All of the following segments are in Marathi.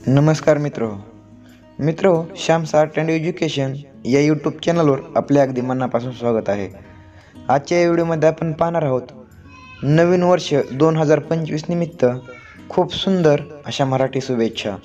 नमस्कार मित्रो श्याम्स आर्ट अँड एज्युकेशन या यूट्यूब चॅनलवर आपल्या अगदी मनापासून स्वागत आहे। आजच्या या व्हिडिओमध्ये आपण पाहणार आहोत नवीन वर्ष 2025 निमित्त खूप सुंदर अशा मराठी शुभेच्छा।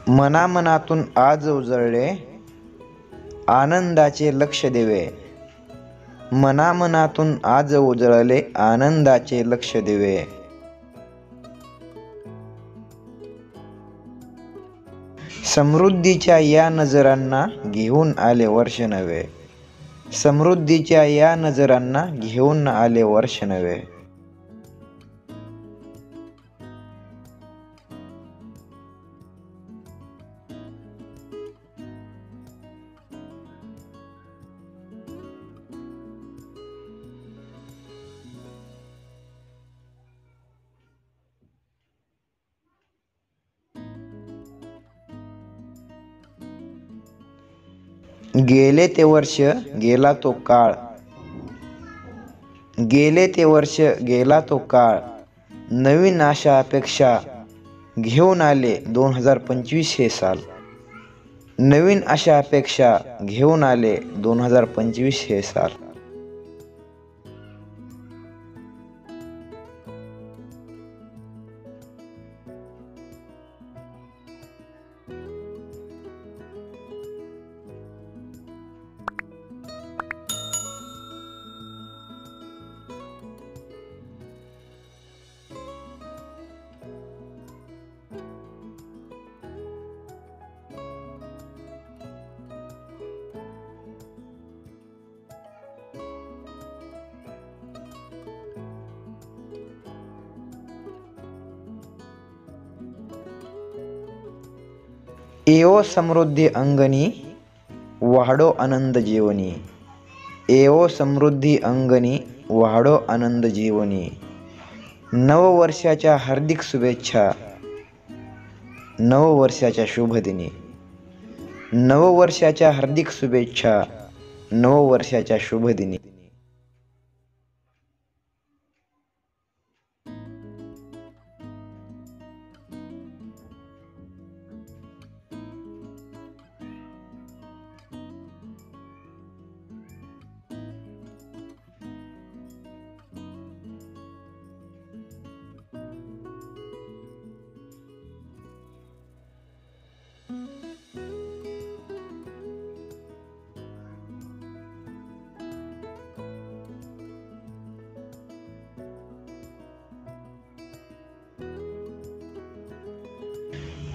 मनामनातून आज उजळले आनंदाचे लक्ष दिवे, मनामनातून आज उजळले आनंदाचे लक्ष दिवे। समृद्धीच्या या नजरांना घेऊन आले वर्ष नवे, समृद्धीच्या या नजरांना घेऊन आले वर्ष नवे। गेले ते वर्ष गेला तो काळ, गेले ते वर्ष गेला तो काळ, नवीन आशा अपेक्षा घेऊन आले 2025 हे साल, नवीन आशा अपेक्षा घेऊन आले 2025 हे साल। येवो समृद्धी अंगणी वाढो आनंद जीवनी, येवो समृद्धी अंगणी वाढो आनंद जीवनी। नववर्षाच्या हार्दिक शुभेच्छा, नववर्षाच्या शुभदिनी, नववर्षाच्या हार्दिक शुभेच्छा, नववर्षाच्या शुभदिनी।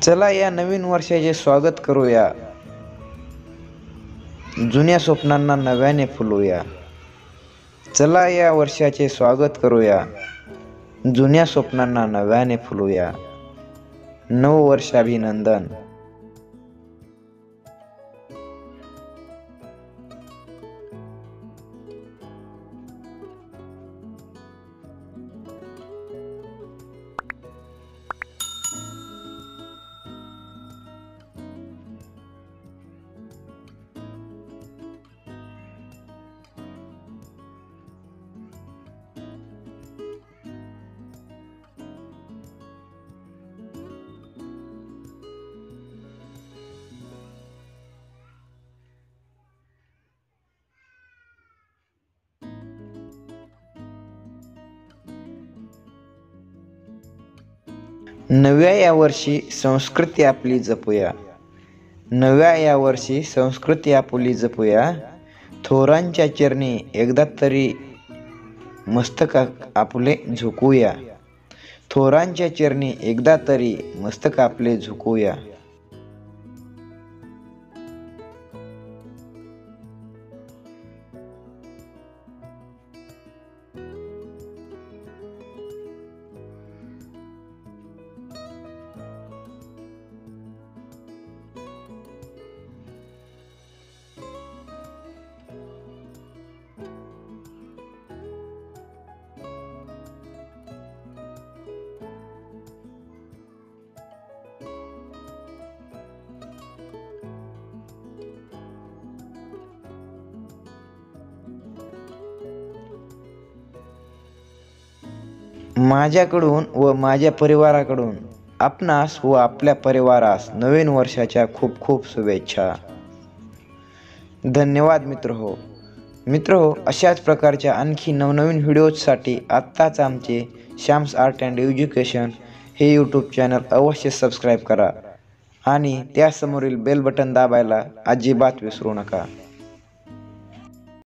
चला या नवीन वर्षाचे स्वागत करूया, जुन्या स्वप्नांना नव्याने फुलवूया। चला या वर्षाचे स्वागत करूया, जुन्या स्वप्नांना नव्याने फुलवूया। नववर्षाभिनंदन। नव्या या वर्षी संस्कृती आपली जपूया, नव्या या वर्षी संस्कृती आपली जपूया। थोरांच्या चरणी एकदा तरी मस्तक आपले झुकूया, थोरांच्या चरणी एकदा तरी मस्तक आपले झुकूया। माझ्याकडून व माझ्या परिवाराकडून आपणास व आपल्या परिवारास नवीन वर्षाच्या खूप खूप शुभेच्छा. धन्यवाद मित्र हो, अशाच प्रकारच्या आणखी नवनवीन व्हिडिओजसाठी आत्ताच आमचे श्याम्स आर्ट अँड एज्युकेशन हे यूट्यूब चॅनल अवश्य सबस्क्राईब करा आणि त्यासमोरील बेल बटन दाबायला अजिबात विसरू नका.